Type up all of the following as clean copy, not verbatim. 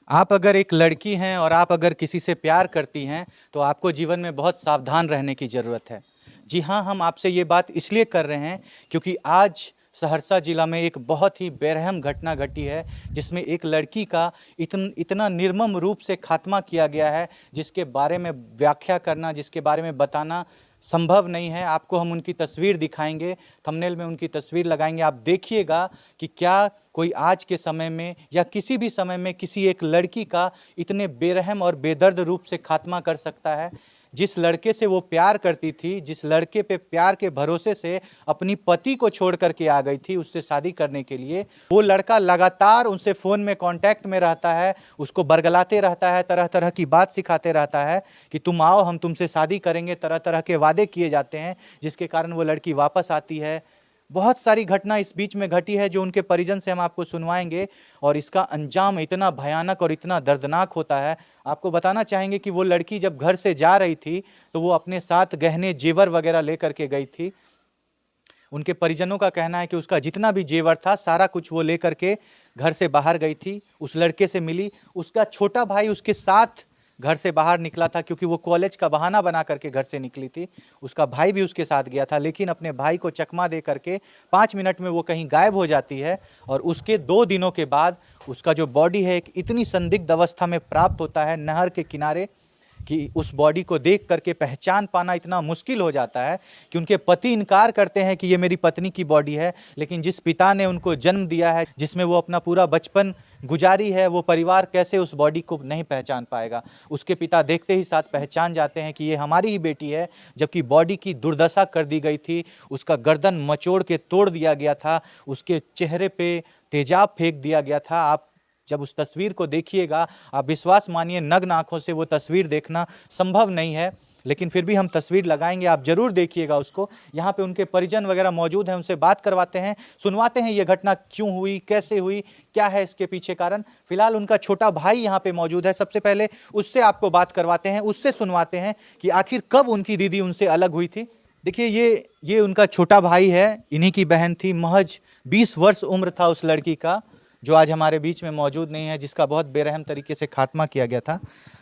आप अगर एक लड़की हैं और आप अगर किसी से प्यार करती हैं तो आपको जीवन में बहुत सावधान रहने की ज़रूरत है। जी हाँ, हम आपसे ये बात इसलिए कर रहे हैं क्योंकि आज सहरसा जिला में एक बहुत ही बेरहम घटना घटी है जिसमें एक लड़की का इतना निर्मम रूप से खात्मा किया गया है, जिसके बारे में व्याख्या करना, जिसके बारे में बताना संभव नहीं है। आपको हम उनकी तस्वीर दिखाएंगे, थंबनेल में उनकी तस्वीर लगाएंगे। आप देखिएगा कि क्या कोई आज के समय में या किसी भी समय में किसी एक लड़की का इतने बेरहम और बेदर्द रूप से खात्मा कर सकता है। जिस लड़के से वो प्यार करती थी, जिस लड़के पे प्यार के भरोसे से अपनी पति को छोड़ करके आ गई थी उससे शादी करने के लिए, वो लड़का लगातार उनसे फ़ोन में कांटेक्ट में रहता है, उसको बरगलाते रहता है, तरह तरह की बात सिखाते रहता है कि तुम आओ, हम तुमसे शादी करेंगे। तरह तरह के वादे किए जाते हैं जिसके कारण वो लड़की वापस आती है। बहुत सारी घटना इस बीच में घटी है जो उनके परिजन से हम आपको सुनवाएंगे, और इसका अंजाम इतना भयानक और इतना दर्दनाक होता है। आपको बताना चाहेंगे कि वो लड़की जब घर से जा रही थी तो वो अपने साथ गहने जेवर वगैरह लेकर के गई थी। उनके परिजनों का कहना है कि उसका जितना भी जेवर था सारा कुछ वो लेकर के घर से बाहर गई थी, उस लड़के से मिली। उसका छोटा भाई उसके साथ घर से बाहर निकला था क्योंकि वो कॉलेज का बहाना बना करके घर से निकली थी। उसका भाई भी उसके साथ गया था, लेकिन अपने भाई को चकमा दे करके 5 मिनट में वो कहीं गायब हो जाती है। और उसके 2 दिनों के बाद उसका जो बॉडी है एक इतनी संदिग्ध अवस्था में प्राप्त होता है नहर के किनारे कि उस बॉडी को देख करके पहचान पाना इतना मुश्किल हो जाता है कि उनके पति इनकार करते हैं कि ये मेरी पत्नी की बॉडी है। लेकिन जिस पिता ने उनको जन्म दिया है, जिसमें वो अपना पूरा बचपन गुजारी है, वो परिवार कैसे उस बॉडी को नहीं पहचान पाएगा। उसके पिता देखते ही साथ पहचान जाते हैं कि ये हमारी ही बेटी है, जबकि बॉडी की दुर्दशा कर दी गई थी। उसका गर्दन मचोड़ के तोड़ दिया गया था, उसके चेहरे पे तेजाब फेंक दिया गया था। आप जब उस तस्वीर को देखिएगा, आप विश्वास मानिए नग्न आंखों से वो तस्वीर देखना संभव नहीं है, लेकिन फिर भी हम तस्वीर लगाएंगे, आप जरूर देखिएगा उसको। यहाँ पे उनके परिजन वगैरह मौजूद हैं, उनसे बात करवाते हैं, सुनवाते हैं ये घटना क्यों हुई, कैसे हुई, क्या है इसके पीछे कारण। फिलहाल उनका छोटा भाई यहाँ पे मौजूद है, सबसे पहले उससे आपको बात करवाते हैं, उससे सुनवाते हैं कि आखिर कब उनकी दीदी उनसे अलग हुई थी। देखिए, ये उनका छोटा भाई है, इन्हीं की बहन थी। महज 20 वर्ष उम्र था उस लड़की का, जो आज हमारे बीच में मौजूद नहीं है, जिसका बहुत बेरहम तरीके से खात्मा किया गया था।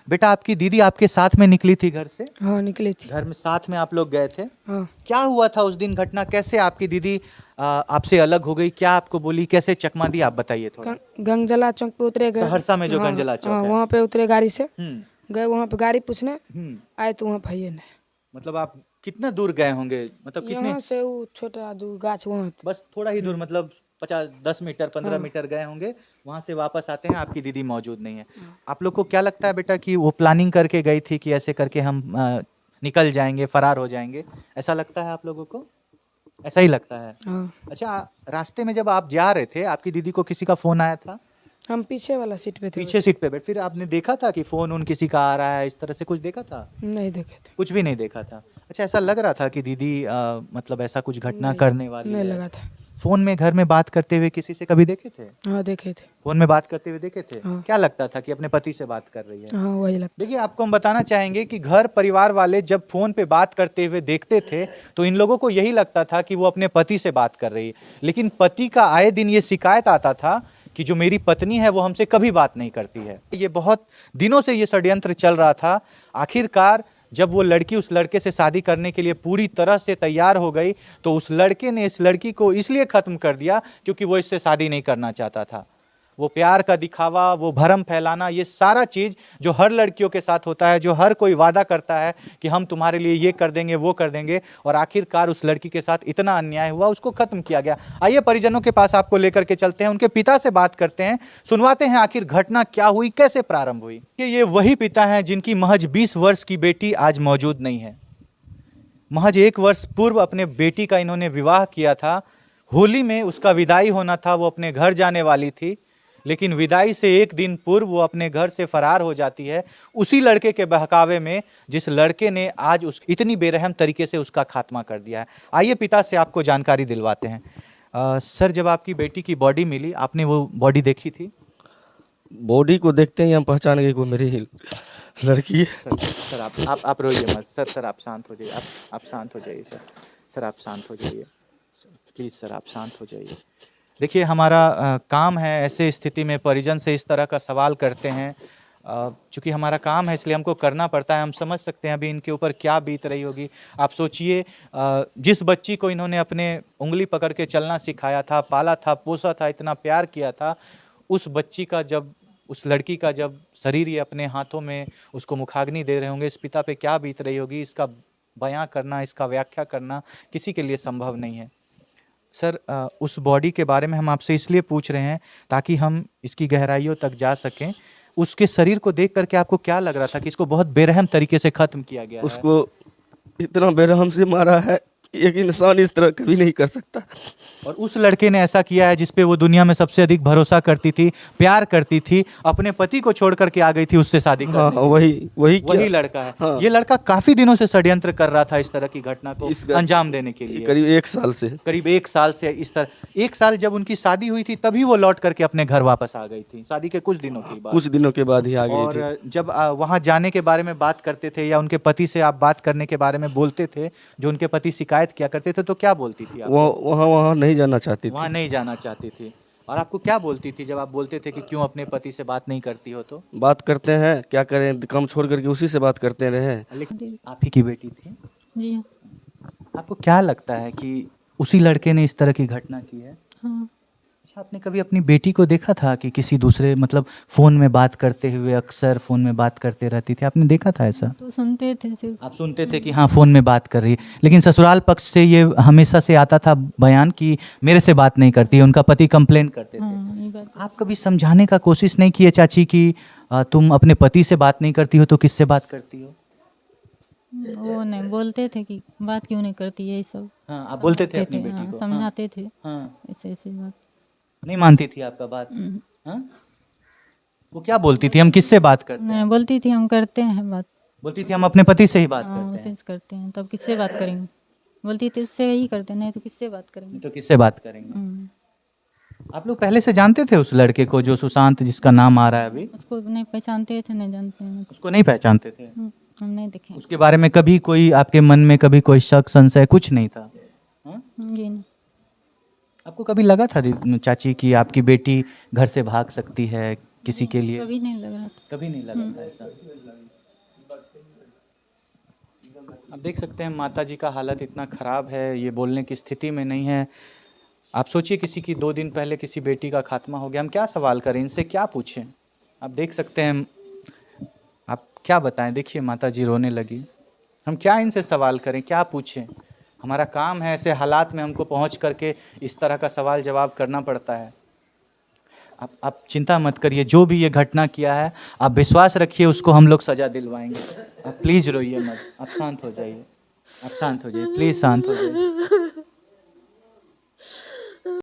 बेटा, आपकी दीदी आपके साथ में निकली थी घर से? हाँ, निकली थी। घर में साथ में आप लोग गए थे? हाँ। क्या हुआ था उस दिन, घटना कैसे आपकी दीदी आपसे अलग हो गई, क्या आपको बोली, कैसे चकमा दी, आप बताइए थोड़ा। गंगजला चौक पे उतरे गए। सहरसा में जो हाँ, गंजला चौक हाँ, है। वहाँ पे उतरे गाड़ी से। गए वहाँ पे गाड़ी पूछने, आए तो वहाँ भैया ने। मतलब आप कितना दूर गए होंगे, मतलब कितने? यहाँ से वो छोटा दूर गाछ वहाँ बस थोड़ा ही दूर, मतलब 10 मीटर 15 मीटर गए होंगे। वहां से वापस आते हैं, आपकी दीदी मौजूद नहीं है। आप लोग को क्या लगता है बेटा कि वो प्लानिंग करके गई थी कि ऐसे करके हम निकल जाएंगे, फरार हो जाएंगे, ऐसा लगता है आप लोगों को? ऐसा ही लगता है। हाँ। अच्छा, रास्ते में जब आप जा रहे थे, आपकी दीदी को किसी का फोन आया था? हम पीछे वाला सीट पे थे। पीछे सीट पे बैठ, फिर आपने देखा था कि फोन उन किसी का आ रहा है, इस तरह से कुछ देखा था? नहीं देखे थे। कुछ भी नहीं देखा था। अच्छा, ऐसा लग रहा था कि दीदी मतलब ऐसा कुछ घटना करने वाली नहीं है? लगा था। फोन में घर में बात करते हुए किसी से कभी देखे थे? हाँ, देखे थे। फोन में बात करते हुए देखे थे? हाँ। क्या लगता था कि अपने पति से बात कर रही है? हाँ, वही लगता। देखिए, आपको हम बताना चाहेंगे कि घर परिवार वाले जब फोन पे बात करते हुए देखते थे तो इन लोगों को यही लगता था कि वो अपने पति से बात कर रही है। लेकिन पति का आए दिन ये शिकायत आता था कि जो मेरी पत्नी है वो हमसे कभी बात नहीं करती है। ये बहुत दिनों से ये षड्यंत्र चल रहा था। आखिरकार जब वो लड़की उस लड़के से शादी करने के लिए पूरी तरह से तैयार हो गई तो उस लड़के ने इस लड़की को इसलिए खत्म कर दिया क्योंकि वो इससे शादी नहीं करना चाहता था। वो प्यार का दिखावा, वो भरम फैलाना, ये सारा चीज़ जो हर लड़कियों के साथ होता है, जो हर कोई वादा करता है कि हम तुम्हारे लिए ये कर देंगे, वो कर देंगे, और आखिरकार उस लड़की के साथ इतना अन्याय हुआ, उसको खत्म किया गया। आइए परिजनों के पास आपको लेकर के चलते हैं, उनके पिता से बात करते हैं, सुनवाते हैं आखिर घटना क्या हुई, कैसे प्रारंभ हुई। कि ये वही पिता हैं जिनकी महज 20 वर्ष की बेटी आज मौजूद नहीं है। महज 1 वर्ष पूर्व अपने बेटी का इन्होंने विवाह किया था। होली में उसका विदाई होना था, वो अपने घर जाने वाली थी, लेकिन विदाई से 1 दिन पूर्व वो अपने घर से फरार हो जाती है, उसी लड़के के बहकावे में जिस लड़के ने आज इतनी बेरहम तरीके से उसका खात्मा कर दिया है। आइए पिता से आपको जानकारी दिलवाते हैं। सर, जब आपकी बेटी की बॉडी मिली, आपने वो बॉडी देखी थी? बॉडी को देखते ही हम पहचान गए को मेरी लड़की है। सर आप रोइए मत। सर आप शांत हो जाइए, आप शांत हो जाइए। सर आप शांत हो जाइए प्लीज़। सर आप शांत हो जाइए। देखिए हमारा काम है ऐसे स्थिति में परिजन से इस तरह का सवाल करते हैं, चूँकि हमारा काम है इसलिए हमको करना पड़ता है। हम समझ सकते हैं अभी इनके ऊपर क्या बीत रही होगी। आप सोचिए जिस बच्ची को इन्होंने अपने उंगली पकड़ के चलना सिखाया था, पाला था, पोसा था, इतना प्यार किया था, उस बच्ची का जब, उस लड़की का जब शरीर ये अपने हाथों में उसको मुखाग्नि दे रहे होंगे, इस पिता पे क्या बीत रही होगी, इसका बयां करना, इसका व्याख्या करना किसी के लिए संभव नहीं है। सर उस बॉडी के बारे में हम आपसे इसलिए पूछ रहे हैं ताकि हम इसकी गहराइयों तक जा सकें। उसके शरीर को देख करके आपको क्या लग रहा था कि इसको बहुत बेरहम तरीके से खत्म किया गया है? उसको इतना बेरहम से मारा है, एक इंसान इस तरह कभी नहीं कर सकता। और उस लड़के ने ऐसा किया है जिसपे वो दुनिया में सबसे अधिक भरोसा करती थी, प्यार करती थी, अपने पति को छोड़ करके आ गई थी उससे शादी करने। हाँ, वही लड़का है। हाँ। ये लड़का काफी दिनों से षड्यंत्र कर रहा था इस तरह की घटना को अंजाम देने के लिए। करीब 1 साल से इस तरह 1 साल जब उनकी शादी हुई थी तभी वो लौट करके अपने घर वापस आ गई थी, शादी के कुछ दिनों के बाद ही आ गई थी। और जब वहां जाने के बारे में बात करते थे या उनके पति से आप बात करने के बारे में बोलते थे, जो उनके पति शिकायत किया करते थे, तो क्या बोलती थी आप? वो वहाँ नहीं जाना चाहती थी। वहाँ नहीं जाना चाहती थी। और आपको क्या बोलती थी जब आप बोलते थे कि क्यों अपने पति से बात नहीं करती हो? तो बात करते हैं, क्या करें, काम छोड़ करके उसी से बात करते रहे। लेकिन आप ही की बेटी थी जी। आपको क्या लगता है कि उसी लड़के ने इस तरह की घटना की है? हाँ। अच्छा, आपने कभी अपनी बेटी को देखा था कि किसी दूसरे, मतलब फोन में बात करते हुए, अक्सर फोन में बात करते रहती थी, आपने देखा था ऐसा? तो सुनते थे सिर्फ। आप सुनते थे कि हाँ फोन में बात कर रही है, लेकिन ससुराल पक्ष से ये हमेशा से आता था बयान कि मेरे से बात नहीं करती है, उनका पति कंप्लेन करते थे। हाँ, ये बात। आप कभी समझाने का कोशिश नहीं किए चाची कि तुम अपने पति से बात नहीं करती हो तो किससे बात करती हो? वो नहीं बोलते थे कि बात क्यों नहीं करती है, ये सब। हाँ, आप बोलते थे अपनी बेटी हाँ, को? समझाते थे। हाँ, ऐसे ऐसे बात। नहीं मानती थी आपका बात? हाँ? वो क्या बोलती थी, हम किससे बात करते हैं? मैं बोलती थी हम करते हैं बात। बोलती थी हम अपने पति से ही बात हाँ, करते उसे हैं। करते हैं, तब किससे बात करेंगे? बोलती थी उससे ही करते, नहीं तो किससे बात करेंगे? तो किससे बात करेंगे? आप लोग पहले से जानते थे उस लड़के को, जो सुशांत जिसका नाम आ रहा है अभी? उसको नहीं पहचानते थे, नहीं जानते हैं। उसको नहीं पहचानते थे? हम नहीं देखे। उसके बारे में कभी कोई आपके मन में कभी कोई शक, संशय कुछ नहीं था? हाँ? जी नहीं। आपको कभी लगा था चाची कि आपकी बेटी घर से भाग सकती है किसी के लिए? कभी नहीं लग रहा था। कभी नहीं लगा था ऐसा? आप देख सकते हैं माता जी का हालत इतना ख़राब है, ये बोलने की स्थिति में नहीं है। आप सोचिए किसी की 2 दिन पहले किसी बेटी का खात्मा हो गया, हम क्या सवाल करें, इनसे क्या पूछें? आप देख सकते हैं, आप क्या बताएं, देखिए माता जी रोने लगी। हम क्या इनसे सवाल करें, क्या पूछें? हमारा काम है, ऐसे हालात में हमको पहुंच करके इस तरह का सवाल जवाब करना पड़ता है। आप चिंता मत करिए, जो भी ये घटना किया है आप विश्वास रखिए उसको हम लोग सज़ा दिलवाएंगे। आप प्लीज़ रोइए मत, आप शांत हो जाइए, आप शांत हो जाइए, प्लीज़ शांत हो जाइए।